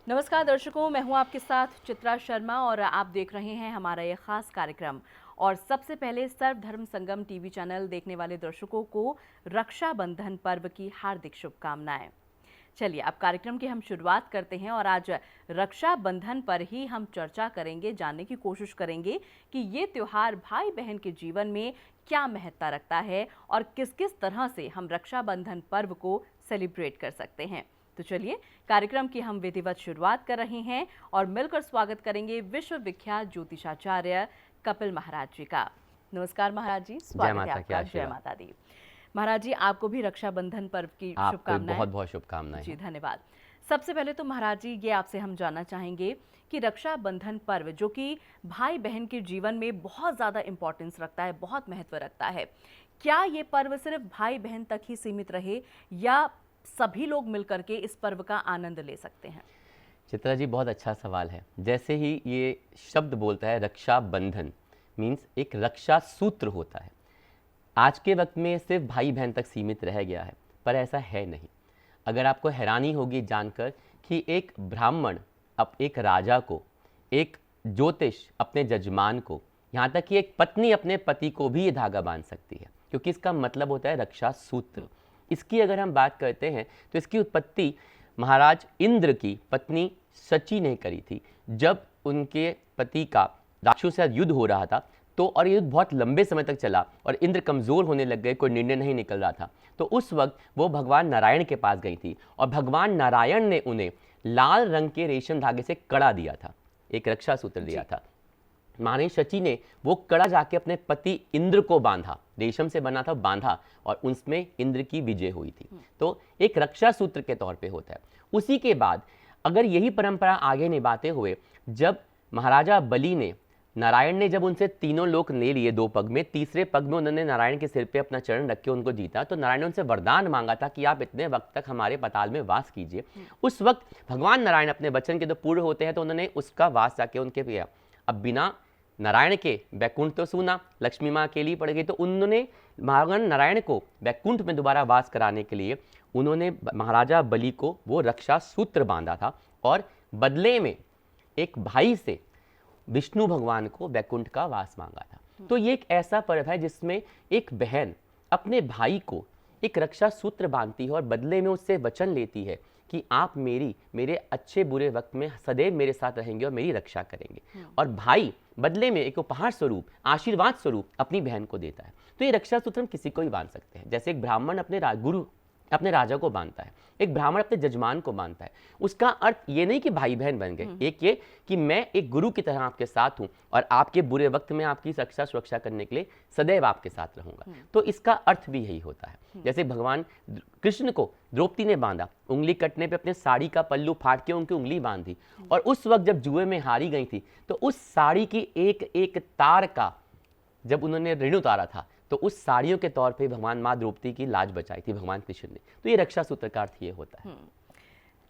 नमस्कार दर्शकों, मैं हूं आपके साथ चित्रा शर्मा और आप देख रहे हैं हमारा ये खास कार्यक्रम। और सबसे पहले सर्वधर्म संगम टीवी चैनल देखने वाले दर्शकों को रक्षाबंधन पर्व की हार्दिक शुभकामनाएं। चलिए अब कार्यक्रम की हम शुरुआत करते हैं और आज रक्षाबंधन पर ही हम चर्चा करेंगे, जानने की कोशिश करेंगे कि ये त्योहार भाई बहन के जीवन में क्या महत्ता रखता है और किस किस तरह से हम रक्षाबंधन पर्व को सेलिब्रेट कर सकते हैं। तो चलिए कार्यक्रम की हम विधिवत शुरुआत कर रहे हैं और मिलकर स्वागत करेंगे विश्व विख्यात ज्योतिषाचार्य कपिल महाराज जी का। नमस्कार महाराज जी, स्वागत है आपका। जय माता दी। महाराज जी, आपको भी रक्षाबंधन पर्व की शुभकामनाएं। बहुत बहुत शुभकामनाएं जी धन्यवाद। सबसे पहले तो महाराज जी ये आपसे हम जानना चाहेंगे कि रक्षाबंधन पर्व जो कि भाई बहन के जीवन में बहुत ज़्यादा इम्पोर्टेंस रखता है, बहुत महत्व रखता है, क्या ये पर्व सिर्फ भाई बहन तक ही सीमित रहे या सभी लोग मिलकर के इस पर्व का आनंद ले सकते हैं? चित्रा जी, बहुत अच्छा सवाल है। जैसे ही ये शब्द बोलता है रक्षाबंधन, मीन्स एक रक्षा सूत्र होता है। आज के वक्त में सिर्फ भाई बहन तक सीमित रह गया है, पर ऐसा है नहीं। अगर आपको हैरानी होगी जानकर कि एक ब्राह्मण अब एक राजा को, एक ज्योतिष अपने जजमान को, यहाँ तक कि एक पत्नी अपने पति को भी ये धागा बांध सकती है, क्योंकि इसका मतलब होता है रक्षा सूत्र। इसकी अगर हम बात करते हैं तो इसकी उत्पत्ति महाराज इंद्र की पत्नी शची ने करी थी। जब उनके पति का राक्षसों से युद्ध हो रहा था तो, और युद्ध बहुत लंबे समय तक चला और इंद्र कमज़ोर होने लग गए, कोई निर्णय नहीं निकल रहा था, तो उस वक्त वो भगवान नारायण के पास गई थी और भगवान नारायण ने उन्हें लाल रंग के रेशम धागे से कड़ा दिया था, एक रक्षा सूत्र दिया था। महारानी शची ने वो कड़ा जाके अपने पति इंद्र को बांधा, रेशम से बना था, बांधा, और उसमें इंद्र की विजय हुई थी। तो एक रक्षा सूत्र के तौर पे होता है। उसी के बाद अगर यही परंपरा आगे निभाते हुए, जब महाराजा बलि ने, नारायण ने जब उनसे तीनों लोक ले लिए 2 पग में, तीसरे पग में उन्होंने नारायण के सिर पे अपना चरण रख के उनको जीता, तो नारायण ने उनसे वरदान मांगा था कि आप इतने वक्त तक हमारे पताल में वास कीजिए। उस वक्त भगवान नारायण अपने वचन के तो पूर्ण होते हैं, तो उन्होंने उसका वास जाके उनके किया। अब बिना नारायण के वैकुंठ तो सूना, लक्ष्मी माँ अकेली पड़ गई, तो उन्होंने भगवान नारायण को वैकुंठ में दोबारा वास कराने के लिए उन्होंने महाराजा बलि को वो रक्षा सूत्र बांधा था और बदले में एक भाई से विष्णु भगवान को वैकुंठ का वास मांगा था। तो ये एक ऐसा पर्व है जिसमें एक बहन अपने भाई को एक रक्षा सूत्र बांधती है और बदले में उससे वचन लेती है कि आप मेरे अच्छे बुरे वक्त में सदैव मेरे साथ रहेंगे और मेरी रक्षा करेंगे। और भाई बदले में एक उपहार स्वरूप, आशीर्वाद स्वरूप अपनी बहन को देता है। तो ये रक्षा सूत्र हम किसी को भी बांध सकते हैं। जैसे एक ब्राह्मण अपने गुरु, अपने राजा को बांधता है, एक ब्राह्मण अपने जजमान को बांधता है। उसका अर्थ ये नहीं कि भाई बहन बन गए, एक ये कि मैं एक गुरु की तरह आपके साथ हूं और आपके बुरे वक्त में आपकी रक्षा सुरक्षा करने के लिए सदैव आपके साथ रहूंगा। तो इसका अर्थ भी यही होता है। जैसे भगवान कृष्ण को द्रौपदी ने बांधा, उंगली कटने पे अपने साड़ी का पल्लू फाड़ के उनकी उंगली बांधी, और उस वक्त जब जुए में हारी गई थी तो उस साड़ी की एक एक तार का जब उन्होंने ऋण उतारा था, तो उस साड़ियों के तौर पे भगवान माँ द्रौपदी की लाज बचाई थी भगवान कृष्ण ने। तो ये रक्षा सूत्र का अर्थ ये होता है।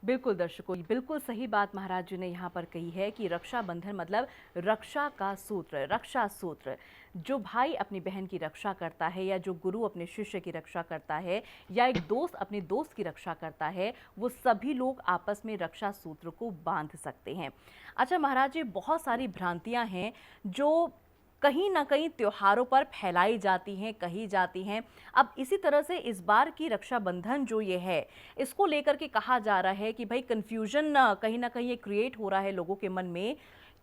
बिल्कुल दर्शकों, बिल्कुल सही बात महाराज जी ने यहाँ पर कही है कि रक्षाबंधन मतलब रक्षा का सूत्र, रक्षा सूत्र। जो भाई अपनी बहन की रक्षा करता है या जो गुरु अपने शिष्य की रक्षा करता है या एक दोस्त अपने दोस्त की रक्षा करता है, वो सभी लोग आपस में रक्षा सूत्र को बांध सकते हैं। अच्छा महाराज जी, बहुत सारी भ्रांतियाँ हैं जो कहीं ना कहीं त्योहारों पर फैलाई जाती हैं, कही जाती हैं। अब इसी तरह से इस बार की रक्षाबंधन जो ये है, इसको लेकर के कहा जा रहा है कि भाई कन्फ्यूजन कहीं ना कहीं ये क्रिएट हो रहा है लोगों के मन में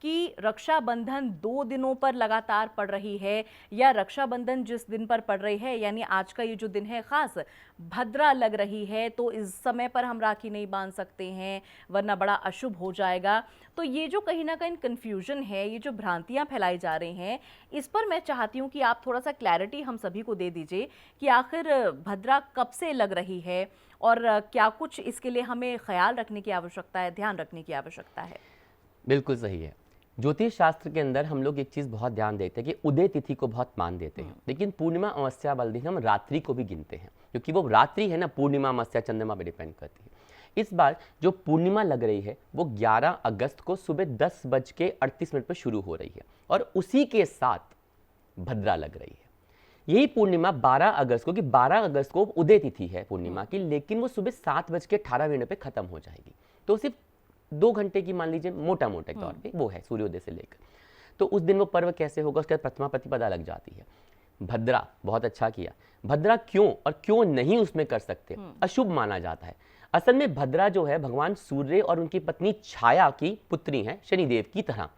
कि रक्षाबंधन 2 दिनों पर लगातार पड़ रही है या रक्षाबंधन जिस दिन पर पड़ रही है, यानी आज का ये जो दिन है खास भद्रा लग रही है, तो इस समय पर हम राखी नहीं बांध सकते हैं वरना बड़ा अशुभ हो जाएगा। तो ये जो कहीं ना कहीं कन्फ्यूजन है, ये जो भ्रांतियां फैलाई जा रही हैं, इस पर मैं चाहती हूँ कि आप थोड़ा सा क्लैरिटी हम सभी को दे दीजिए कि आखिर भद्रा कब से लग रही है और क्या कुछ इसके लिए हमें ख्याल रखने की आवश्यकता है, ध्यान रखने की आवश्यकता है। बिल्कुल सही है। ज्योतिष शास्त्र के अंदर हम लोग एक चीज़ बहुत ध्यान देते हैं कि उदय तिथि को बहुत मान देते हैं, लेकिन पूर्णिमा अमावस्या वाले दिन हम रात्रि को भी गिनते हैं, क्योंकि वो रात्रि है ना, पूर्णिमा अमावस्या चंद्रमा पे डिपेंड करती है। इस बार जो पूर्णिमा लग रही है वो 11 अगस्त को सुबह 10:38 पर शुरू हो रही है और उसी के साथ भद्रा लग रही है। यही पूर्णिमा 12 अगस्त को, कि 12 अगस्त को उदय तिथि है पूर्णिमा की, लेकिन वो सुबह 7:18 पे खत्म हो जाएगी। तो सिर्फ 2 घंटे की मान लीजिए मोटा मोटे तौर पे वो है सूर्योदय से लेकर। तो उस दिन वो पर्व कैसे होगा उसके प्रथमा प्रतिपदा लग जाती है। भद्रा, बहुत अच्छा किया। भद्रा क्यों और क्यों नहीं उसमें कर सकते, अशुभ माना जाता है। असल में भद्रा जो है भगवान सूर्य और उनकी पत्नी छाया की पुत्री है, शनिदेव की तरह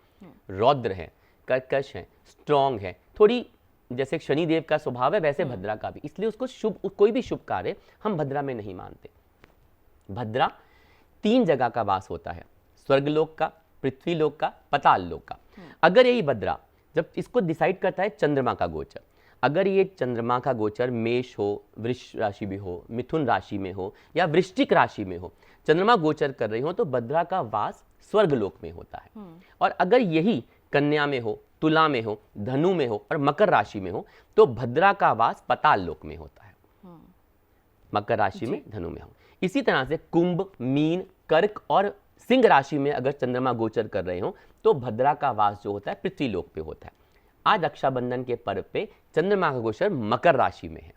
रौद्र है, कर्कश है, स्ट्रॉन्ग है, थोड़ी जैसे शनिदेव का स्वभाव है वैसे भद्रा का भी, इसलिए उसको शुभ, कोई भी शुभ कार्य हम भद्रा में नहीं मानते। भद्रा 3 जगह का वास होता है, स्वर्गलोक का, पृथ्वीलोक का, पाताल लोक का। अगर यही भद्रा, जब इसको डिसाइड करता है चंद्रमा का गोचर, अगर ये चंद्रमा का गोचर मेष हो, वृष राशि भी हो, मिथुन राशि में हो या वृश्चिक राशि में हो, चंद्रमा गोचर कर रही हो तो भद्रा का वास स्वर्गलोक में होता है। और अगर यही कन्या में हो, तुला में हो, धनु में हो और मकर राशि में हो तो भद्रा का वास पाताल लोक में होता है, मकर राशि में, धनु में हो। इसी तरह से कुंभ, मीन, कर्क और सिंह राशि में अगर चंद्रमा गोचर कर रहे हो तो भद्रा का वास जो होता है पृथ्वी लोक पे होता है। आज रक्षाबंधन के पर्व पे चंद्रमा का गोचर मकर राशि में है।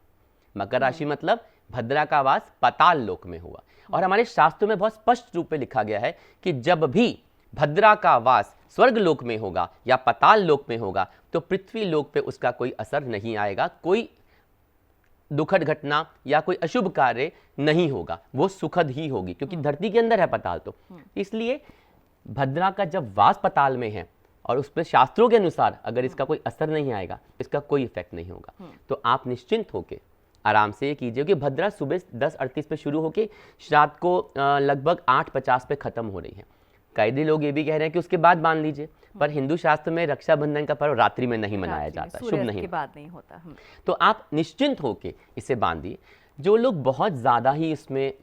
मकर राशि मतलब भद्रा का वास पाताल लोक में हुआ। और हमारे शास्त्रों में बहुत स्पष्ट रूप में लिखा गया है कि जब भी भद्रा का वास स्वर्ग लोक में होगा या पाताल लोक में होगा तो पृथ्वी लोक पे उसका कोई असर नहीं आएगा, कोई दुखद घटना या कोई अशुभ कार्य नहीं होगा, वो सुखद ही होगी, क्योंकि धरती के अंदर है पाताल। तो इसलिए भद्रा का जब वास पाताल में है और उस पर शास्त्रों के अनुसार अगर इसका कोई असर नहीं आएगा, इसका कोई इफेक्ट नहीं होगा, तो आप निश्चिंत होके आराम से ये कीजिए कि भद्रा सुबह 10:38 पे शुरू होके रात को लगभग 8:50 पे खत्म हो रही है। कई लोग ये भी कह रहे हैं कि उसके बाद बांध लीजिए, पर हिंदू शास्त्र में रक्षाबंधन का पर्व रात्रि में नहीं मनाया जाता, शुभ नहीं, के बाद नहीं होता। तो आप निश्चिंत होके इसे बांधिए। जो लोग बहुत ज्यादा ही इसमें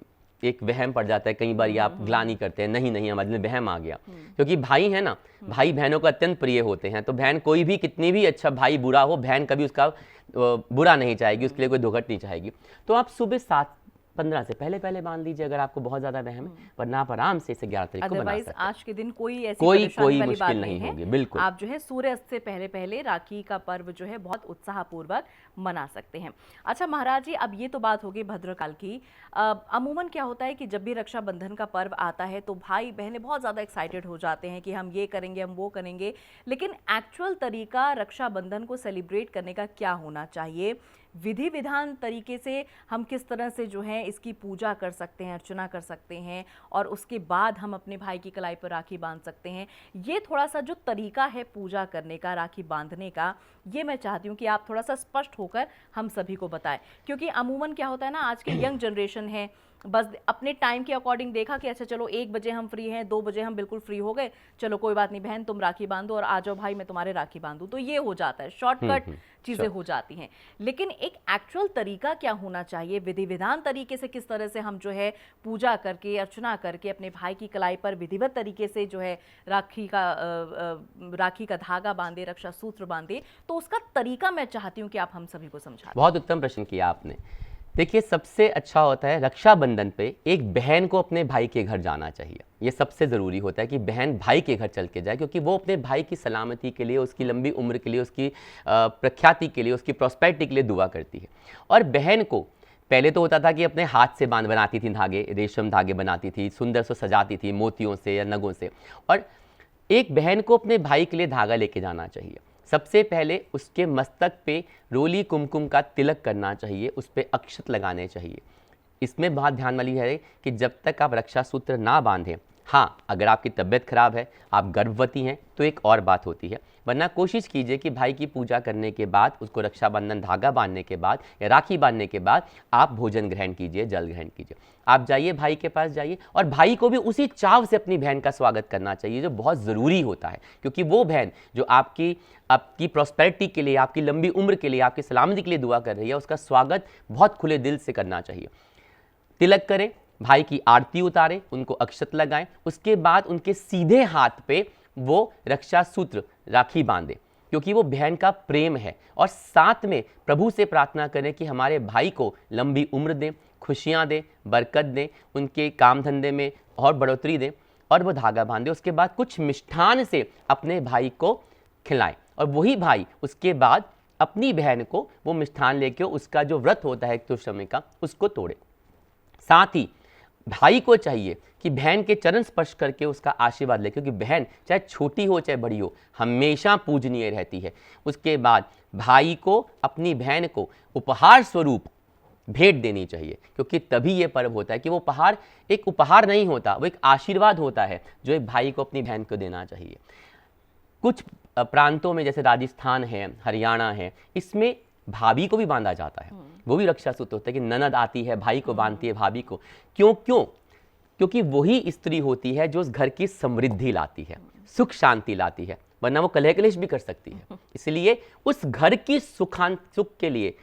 एक वहम पड़ जाता है, कई बार ये आप ग्लानि करते हैं, नहीं हमारे में वहम आ गया, क्योंकि भाई है ना, भाई बहनों को अत्यंत प्रिय होते हैं। तो बहन कोई भी कितनी भी अच्छा भाई बुरा हो, बहन कभी उसका बुरा नहीं चाहेगी, उसके लिए कोई धोखट नहीं चाहेगी। तो आप सुबह 7:15 से पहले बांध लीजिए अगर आपको बहुत ज्यादा वहम है, वरना आप आराम से इसे 11 तारीख को बना सकते हैं। आज के दिन कोई ऐसी कोई परेशानी वाली मुश्किल बात नहीं है। होगी, बिल्कुल। आप जो है सूर्यास्त से पहले राखी का पर्व जो है बहुत उत्साहपूर्वक मना सकते हैं। अच्छा महाराज जी, अब ये तो बात होगी भद्रकाल की। अमूमन क्या होता है कि जब भी रक्षाबंधन का पर्व आता है तो भाई बहनें बहुत ज़्यादा एक्साइटेड हो जाते हैं कि हम ये करेंगे, हम वो करेंगे, लेकिन एक्चुअल तरीका रक्षाबंधन को सेलिब्रेट करने का क्या होना चाहिए? विधि विधान तरीके से हम किस तरह से जो है इसकी पूजा कर सकते हैं, अर्चना कर सकते हैं और उसके बाद हम अपने भाई की कलाई पर राखी बांध सकते हैं। ये थोड़ा सा जो तरीका है पूजा करने का, राखी बांधने का, ये मैं चाहती हूँ कि आप थोड़ा सा स्पष्ट होकर हम सभी को बताएं, क्योंकि अमूमन क्या होता है ना, आज की यंग जनरेशन है, बस अपने टाइम के अकॉर्डिंग देखा कि अच्छा चलो 1 बजे हम फ्री हैं, 2 बजे हम बिल्कुल फ्री हो गए, चलो कोई बात नहीं बहन तुम राखी बांधो और आ जाओ भाई मैं तुम्हारे राखी बांधूं, तो ये हो जाता है, शॉर्टकट चीजें हो जाती हैं। लेकिन एक एक्चुअल तरीका क्या होना चाहिए, विधि विधान तरीके से किस तरह से हम जो है पूजा करके, अर्चना करके अपने भाई की कलाई पर विधिवत तरीके से जो है राखी का धागा बांधे, रक्षा सूत्र बांधे, तो उसका तरीका मैं चाहती हूँ कि आप हम सभी को समझाएं। बहुत उत्तम प्रश्न किया आपने। देखिए, सबसे अच्छा होता है रक्षाबंधन पे एक बहन को अपने भाई के घर जाना चाहिए। ये सबसे ज़रूरी होता है कि बहन भाई के घर चल के जाए, क्योंकि वो अपने भाई की सलामती के लिए, उसकी लंबी उम्र के लिए, उसकी प्रख्याति के लिए, उसकी प्रॉस्पेरिटी के लिए दुआ करती है। और बहन को पहले तो होता था कि अपने हाथ से बनाती थी धागे, रेशम धागे बनाती थी, सुंदर से सजाती थी मोतियों से या नगों से। और एक बहन को अपने भाई के लिए धागा लेके जाना चाहिए। सबसे पहले उसके मस्तक पे रोली कुमकुम का तिलक करना चाहिए, उस पर अक्षत लगाने चाहिए। इसमें बहुत ध्यान वाली है कि जब तक आप रक्षा सूत्र ना बांधें, हाँ अगर आपकी तबीयत खराब है, आप गर्भवती हैं तो एक और बात होती है, वरना कोशिश कीजिए कि भाई की पूजा करने के बाद, उसको रक्षाबंधन धागा बांधने के बाद या राखी बांधने के बाद आप भोजन ग्रहण कीजिए, जल ग्रहण कीजिए। आप जाइए भाई के पास जाइए, और भाई को भी उसी चाव से अपनी बहन का स्वागत करना चाहिए जो बहुत ज़रूरी होता है, क्योंकि वो बहन जो आपकी प्रॉस्पेरिटी के लिए, आपकी लंबी उम्र के लिए, आपकी सलामती के लिए दुआ कर रही है, उसका स्वागत बहुत खुले दिल से करना चाहिए। तिलक करें, भाई की आरती उतारें, उनको अक्षत लगाएं, उसके बाद उनके सीधे हाथ पे वो रक्षा सूत्र राखी बांधे, क्योंकि वो बहन का प्रेम है। और साथ में प्रभु से प्रार्थना करें कि हमारे भाई को लंबी उम्र दें, खुशियां दें, बरकत दें, उनके काम धंधे में और बढ़ोतरी दें, और वो धागा बांधे। उसके बाद कुछ मिष्ठान से अपने भाई को खिलाएं, और वही भाई उसके बाद अपनी बहन को वो मिष्ठान लेके उसका जो व्रत होता है एक समय का, उसको तोड़े। साथ ही भाई को चाहिए कि बहन के चरण स्पर्श करके उसका आशीर्वाद ले, क्योंकि बहन चाहे छोटी हो चाहे बड़ी हो हमेशा पूजनीय रहती है। उसके बाद भाई को अपनी बहन को उपहार स्वरूप भेंट देनी चाहिए, क्योंकि तभी ये पर्व होता है कि वो उपहार एक उपहार नहीं होता, वो एक आशीर्वाद होता है जो एक भाई को अपनी बहन को देना चाहिए। कुछ प्रांतों में जैसे राजस्थान है, हरियाणा है, इसमें भाभी को भी बांधा जाता है, वो भी रक्षा सूत्र होता है कि ननद आती है भाई को बांधती है भाभी को। क्यों क्यों? क्योंकि वही स्त्री होती है जो उस घर की समृद्धि लाती है, सुख शांति लाती है, वरना वो कलह कलेश भी कर सकती है। इसलिए उस घर की सुख के लिए,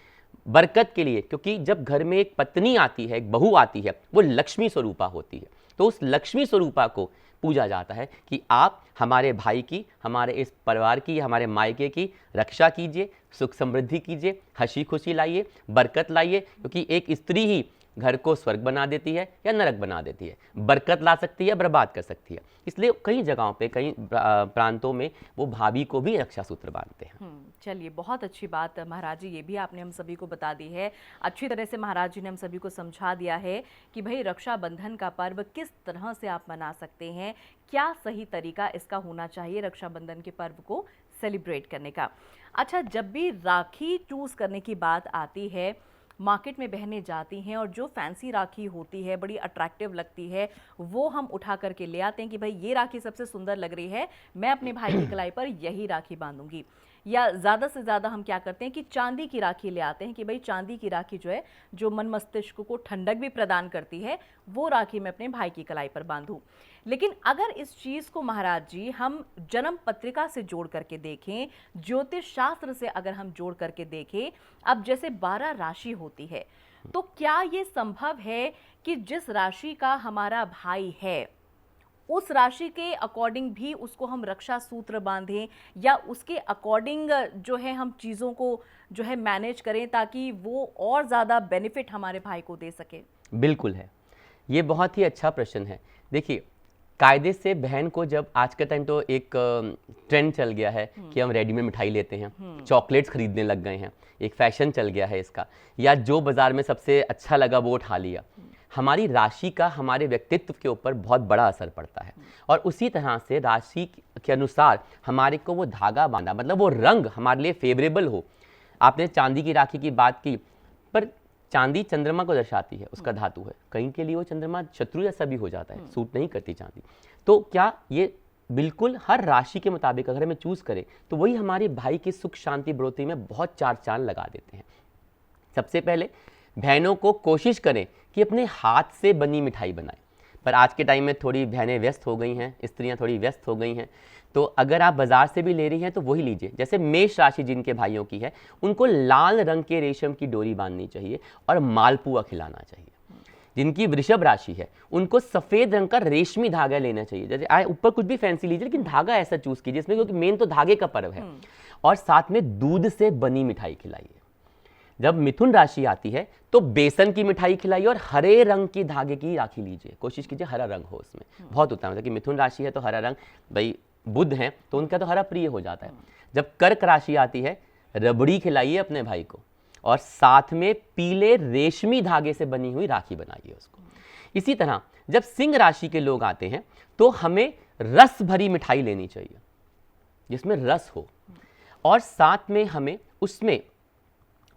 बरकत के लिए, क्योंकि जब घर में एक पत्नी आती है, एक बहू आती है, वो लक्ष्मी स्वरूपा होती है, तो उस लक्ष्मी स्वरूपा को पूजा जाता है कि आप हमारे भाई की, हमारे इस परिवार की, हमारे मायके की रक्षा कीजिए, सुख समृद्धि कीजिए, हंसी खुशी लाइए, बरकत लाइए, क्योंकि एक स्त्री ही घर को स्वर्ग बना देती है या नरक बना देती है, बरकत ला सकती है, बर्बाद कर सकती है। इसलिए कई जगहों पे, कई प्रांतों में वो भाभी को भी रक्षा सूत्र बांधते हैं। चलिए, बहुत अच्छी बात महाराज जी, ये भी आपने हम सभी को बता दी है। अच्छी तरह से महाराज जी ने हम सभी को समझा दिया है कि भाई रक्षाबंधन का पर्व किस तरह से आप मना सकते हैं, क्या सही तरीका इसका होना चाहिए रक्षाबंधन के पर्व को सेलिब्रेट करने का। अच्छा, जब भी राखी चूज़ करने की बात आती है, मार्केट में बहनें जाती हैं और जो फैंसी राखी होती है, बड़ी अट्रैक्टिव लगती है, वो हम उठा करके ले आते हैं कि भाई ये राखी सबसे सुंदर लग रही है, मैं अपने भाई की कलाई पर यही राखी बांधूंगी। या ज़्यादा से ज़्यादा हम क्या करते हैं कि चांदी की राखी ले आते हैं कि भाई चांदी की राखी जो है, जो मन मस्तिष्क को ठंडक भी प्रदान करती है, वो राखी मैं अपने भाई की कलाई पर बांधूं। लेकिन अगर इस चीज़ को महाराज जी हम जन्म पत्रिका से जोड़ करके देखें, ज्योतिष शास्त्र से अगर हम जोड़ करके देखें, अब जैसे 12 राशि होती है, तो क्या ये संभव है कि जिस राशि का हमारा भाई है उस राशि के अकॉर्डिंग भी उसको हम रक्षा सूत्र बांधें, या उसके अकॉर्डिंग जो है हम चीज़ों को जो है मैनेज करें ताकि वो और ज़्यादा बेनिफिट हमारे भाई को दे सके? बिल्कुल है, ये बहुत ही अच्छा प्रश्न है। देखिए, कायदे से बहन को, जब आज के टाइम तो एक ट्रेंड चल गया है कि हम रेडीमेड मिठाई लेते हैं, चॉकलेट्स खरीदने लग गए हैं, एक फैशन चल गया है इसका, या जो बाजार में सबसे अच्छा लगा वो उठा लिया। हमारी राशि का हमारे व्यक्तित्व के ऊपर बहुत बड़ा असर पड़ता है, और उसी तरह से राशि के अनुसार हमारे को वो धागा बांधा, मतलब वो रंग हमारे लिए फेवरेबल हो। आपने चांदी की राखी की बात की, पर चांदी चंद्रमा को दर्शाती है, उसका धातु है, कहीं के लिए वो चंद्रमा शत्रु जैसा भी हो जाता है, सूट नहीं करती चांदी। तो क्या ये बिल्कुल हर राशि के मुताबिक अगर हमें चूज करें तो वही हमारे भाई की सुख शांति बढ़ोतरी में बहुत चार चांद लगा देते हैं। सबसे पहले बहनों को कोशिश करें कि अपने हाथ से बनी मिठाई बनाएं, पर आज के टाइम में थोड़ी बहनें व्यस्त हो गई हैं, स्त्रियां थोड़ी व्यस्त हो गई हैं, तो अगर आप बाजार से भी ले रही हैं तो वही लीजिए। जैसे मेष राशि जिनके भाइयों की है, उनको लाल रंग के रेशम की डोरी बांधनी चाहिए और मालपुआ खिलाना चाहिए। जिनकी वृषभ राशि है, उनको सफेद रंग का रेशमी धागा लेना चाहिए। जैसे ऊपर कुछ भी फैंसी लीजिए, लेकिन धागा ऐसा चूज कीजिए इसमें, क्योंकि मेन तो धागे का पर्व है। और साथ में दूध से बनी मिठाई खिलाइए। जब मिथुन राशि आती है तो बेसन की मिठाई खिलाइए और हरे रंग की धागे की राखी लीजिए, कोशिश कीजिए हरा रंग हो उसमें, बहुत उत्तम है कि मिथुन राशि है तो हरा रंग, भाई बुध है तो उनका तो हरा प्रिय हो जाता है। जब कर्क राशि आती है, रबड़ी खिलाइए अपने भाई को, और साथ में पीले रेशमी धागे से बनी हुई राखी बनाइए उसको। इसी तरह जब सिंह राशि के लोग आते हैं तो हमें रस भरी मिठाई लेनी चाहिए जिसमें रस हो, और साथ में हमें उसमें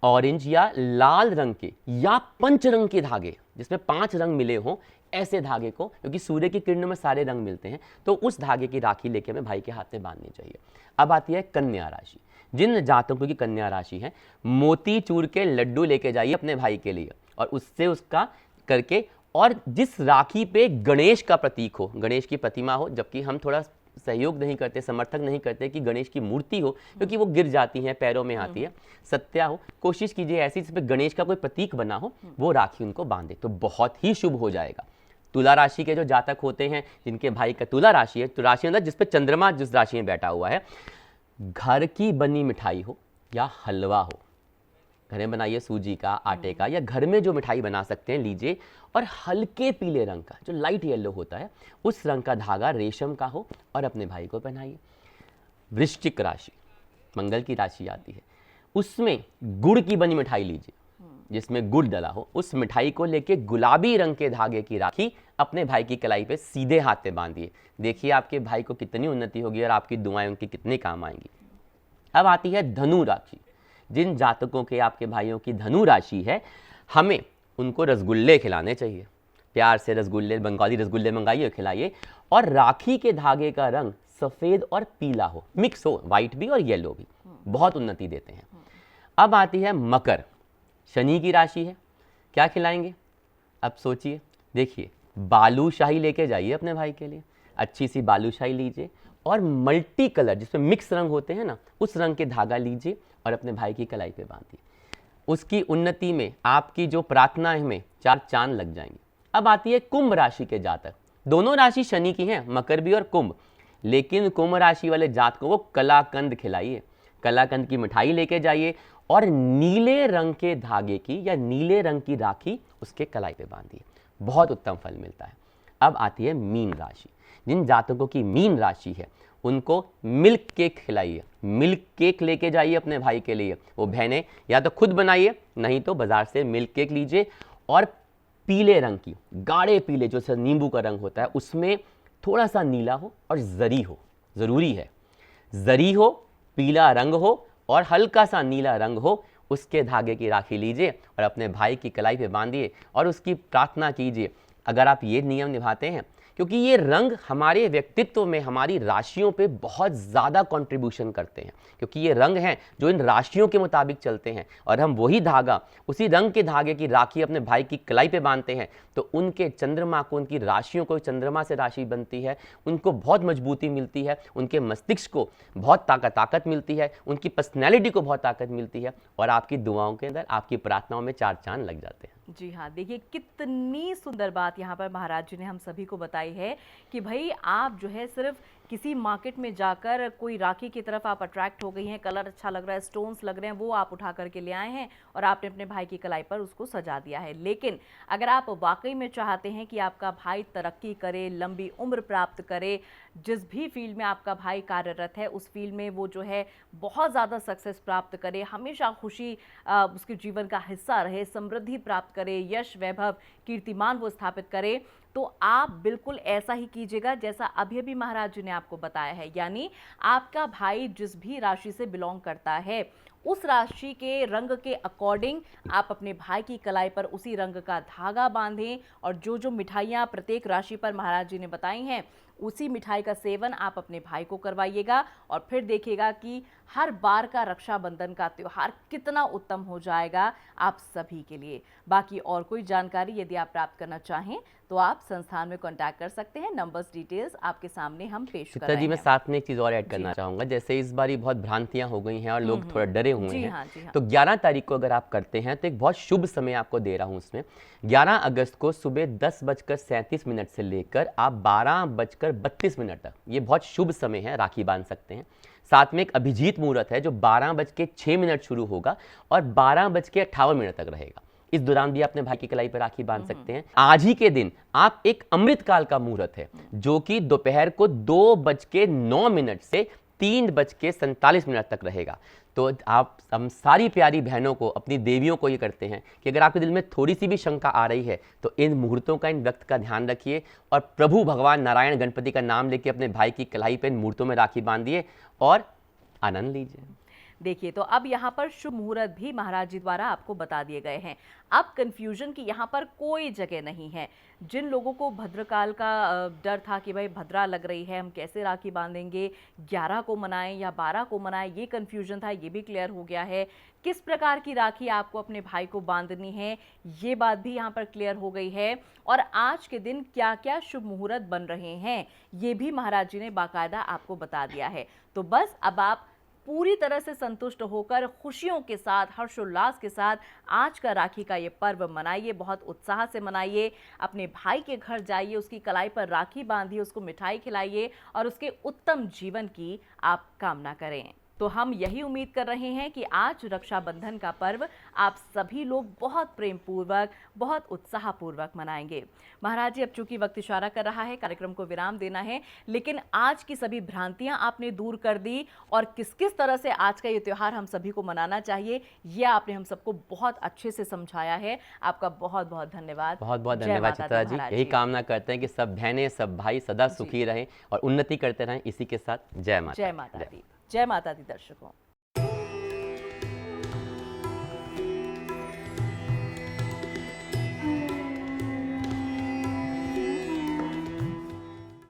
ऑरेंज या लाल रंग के या पंच रंग के धागे, जिसमें 5 रंग मिले हों, ऐसे धागे को, क्योंकि सूर्य की किरणों में सारे रंग मिलते हैं, तो उस धागे की राखी लेके हमें भाई के हाथ में बांधनी चाहिए। अब आती है कन्या राशि। जिन जातकों की कन्या राशि है, मोती चूर के लड्डू लेके जाइए अपने भाई के लिए, और उससे उसका करके, और जिस राखी पे गणेश का प्रतीक हो, गणेश की प्रतिमा हो, जबकि हम थोड़ा सहयोग नहीं करते, समर्थक नहीं करते कि गणेश की मूर्ति हो, क्योंकि वो गिर जाती है, पैरों में आती है, सत्या हो, कोशिश कीजिए ऐसी जिसमें गणेश का कोई प्रतीक बना हो, वो राखी उनको बांधे तो बहुत ही शुभ हो जाएगा। तुला राशि के जो जातक होते हैं, जिनके भाई का तुला राशि है, तो राशि मतलब जिसपे चंद्रमा जिस राशि में बैठा हुआ है, घर की बनी मिठाई हो या हलवा हो, घर में बनाइए, सूजी का, आटे का, या घर में जो मिठाई बना सकते हैं लीजिए, और हल्के पीले रंग का, जो लाइट येलो होता है, उस रंग का धागा रेशम का हो और अपने भाई को पहनाइए। वृश्चिक राशि मंगल की राशि आती है, उसमें गुड़ की बनी मिठाई लीजिए, जिसमें गुड़ डला हो, उस मिठाई को लेके गुलाबी रंग के धागे की राखी अपने भाई की कलाई पे सीधे हाथ पे बांधिए। देखिए आपके भाई को कितनी उन्नति होगी और आपकी दुआएं उनके कितने काम आएंगी। अब आती है धनु राशि। जिन जातकों के आपके भाइयों की धनु राशि है, हमें उनको रसगुल्ले खिलाने चाहिए। प्यार से रसगुल्ले, बंगाली रसगुल्ले मंगाइए, खिलाइए। और राखी के धागे का रंग सफ़ेद और पीला हो, मिक्स हो, वाइट भी और येलो भी, बहुत उन्नति देते हैं। अब आती है मकर, शनि की राशि है। क्या खिलाएंगे? अब सोचिए, देखिए बालूशाही लेके जाइए अपने भाई के लिए, अच्छी सी बालूशाही लीजिए और मल्टी कलर जिसमें मिक्स रंग होते हैं ना, उस रंग के धागा लीजिए और अपने भाई की कलाई पे बांधिए। उसकी उन्नति में, आपकी जो प्रार्थना है में 4 चांद लग जाएंगे। अब आती है कुंभ राशि के जातक। दोनों राशि शनि की हैं, मकर भी और कुंभ, लेकिन कुंभ राशि वाले जातकों को कलाकंद खिलाइए, कलाकंद की मिठाई लेके जाइए और नीले रंग के धागे की या नीले रंग की राखी उसके कलाई पे बांधिए, बहुत उत्तम फल मिलता है। अब आती है मीन राशि। जिन जातकों की मीन राशि है उनको मिल्क केक खिलाइए, मिल्क केक लेके जाइए अपने भाई के लिए। वो बहनें या तो खुद बनाइए, नहीं तो बाजार से मिल्क केक लीजिए और पीले रंग की, गाढ़े पीले जो नींबू का रंग होता है, उसमें थोड़ा सा नीला हो और जरी हो, ज़रूरी है जरी हो, पीला रंग हो और हल्का सा नीला रंग हो, उसके धागे की राखी लीजिए और अपने भाई की कलाई पे बांधिए और उसकी प्रार्थना कीजिए। अगर आप ये नियम निभाते हैं, क्योंकि ये रंग हमारे व्यक्तित्व में, हमारी राशियों पे बहुत ज़्यादा कंट्रीब्यूशन करते हैं, क्योंकि ये रंग हैं जो इन राशियों के मुताबिक चलते हैं और हम वही धागा, उसी रंग के धागे की राखी अपने भाई की कलाई पे बांधते हैं, तो उनके चंद्रमा को, उनकी राशियों को, चंद्रमा से राशि बनती है, उनको बहुत मजबूती मिलती है, उनके मस्तिष्क को बहुत ताकत मिलती है, उनकी पर्सनैलिटी को बहुत ताकत मिलती है और आपकी दुआओं के अंदर, आपकी प्रार्थनाओं में 4 चांद लग जाते हैं। जी हाँ, देखिए कितनी सुंदर बात यहाँ पर महाराज जी ने हम सभी को बताई है कि भाई आप जो है सिर्फ किसी मार्केट में जाकर कोई राखी की तरफ आप अट्रैक्ट हो गई हैं, कलर अच्छा लग रहा है, स्टोन्स लग रहे हैं, वो आप उठा करके ले आए हैं और आपने अपने भाई की कलाई पर उसको सजा दिया है। लेकिन अगर आप वाकई में चाहते हैं कि आपका भाई तरक्की करे, लंबी उम्र प्राप्त करे, जिस भी फील्ड में आपका भाई कार्यरत है उस फील्ड में वो जो है बहुत ज़्यादा सक्सेस प्राप्त करे, हमेशा खुशी उसके जीवन का हिस्सा रहे, समृद्धि प्राप्त करे, यश, वैभव, कीर्तिमान वो स्थापित करे, तो आप बिल्कुल ऐसा ही कीजिएगा जैसा अभी अभी महाराज जी ने आपको बताया है। यानी आपका भाई जिस भी राशि से बिलोंग करता है, उस राशि के रंग के अकॉर्डिंग आप अपने भाई की कलाई पर उसी रंग का धागा बांधें और जो जो मिठाइयाँ प्रत्येक राशि पर महाराज जी ने बताई हैं, उसी मिठाई का सेवन आप अपने भाई को करवाइएगा और फिर देखिएगा कि हर बार का रक्षाबंधन का त्यौहार कितना उत्तम हो जाएगा आप सभी के लिए। बाकी और कोई जानकारी यदि आप प्राप्त करना चाहें तो आप संस्थान में कांटेक्ट कर सकते हैं। नंबर्स, डिटेल्स आपके सामने हम पेश कर रहे हैं। मैं साथ में एक चीज़ और ऐड करना चाहूँगा। जैसे इस बार बहुत भ्रांतियाँ हो गई हैं और लोग थोड़ा डरे हुए हैं। हाँ। तो 11 तारीख को अगर आप करते हैं तो एक बहुत शुभ समय आपको दे रहा हूँ उसमें। 11 अगस्त को सुबह 10:37 से लेकर आप 12:32 तक, ये बहुत शुभ समय है, राखी बांध सकते हैं। साथ में एक अभिजीत मुहूर्त है जो 12:06 शुरू होगा और 12:58 तक रहेगा। इस दौरान भी अपने भाई की कलाई पर राखी बांध सकते हैं। आज ही के दिन आप एक अमृत काल का मुहूर्त है जो कि दोपहर को 2:09 से 3:47 तक रहेगा। तो आप, हम सारी प्यारी बहनों को, अपनी देवियों को ये करते हैं कि अगर आपके दिल में थोड़ी सी भी शंका आ रही है तो इन मुहूर्तों का, इन वक्त का ध्यान रखिए और प्रभु भगवान नारायण गणपति का नाम लेके अपने भाई की कलाई पर इन मुहूर्तों में राखी बांधिए और आनंद लीजिए। देखिए, तो अब यहाँ पर शुभ मुहूर्त भी महाराज जी द्वारा आपको बता दिए गए हैं। अब कंफ्यूजन की यहाँ पर कोई जगह नहीं है। जिन लोगों को भद्रकाल का डर था कि भाई भद्रा लग रही है, हम कैसे राखी बांधेंगे, 11 को मनाएं या 12 को मनाएं, ये कंफ्यूजन था, ये भी क्लियर हो गया है। किस प्रकार की राखी आपको अपने भाई को बांधनी है, ये बात भी यहाँ पर क्लियर हो गई है। और आज के दिन क्या क्या शुभ मुहूर्त बन रहे हैं, ये भी महाराज जी ने बाकायदा आपको बता दिया है। तो बस अब आप पूरी तरह से संतुष्ट होकर खुशियों के साथ, हर्षोल्लास के साथ आज का राखी का ये पर्व मनाइए, बहुत उत्साह से मनाइए। अपने भाई के घर जाइए, उसकी कलाई पर राखी बांधिए, उसको मिठाई खिलाइए और उसके उत्तम जीवन की आप कामना करें। तो हम यही उम्मीद कर रहे हैं कि आज रक्षाबंधन का पर्व आप सभी लोग बहुत प्रेम पूर्वक, बहुत उत्साह पूर्वक मनाएंगे। महाराज जी, अब चूंकि वक्त इशारा कर रहा है, कार्यक्रम को विराम देना है, लेकिन आज की सभी भ्रांतियां आपने दूर कर दी और किस किस तरह से आज का ये त्योहार हम सभी को मनाना चाहिए, यह आपने हम सबको बहुत अच्छे से समझाया है। आपका बहुत बहुत धन्यवाद। बहुत बहुत जय धन्यवाद माता दी चित्रा जी। महाराज यही जी। कामना करते हैं कि सब बहनें, सब भाई सदा सुखी रहें और उन्नति करते रहें। इसी के साथ जय माता जय माता दी। जय माता दी दर्शकों।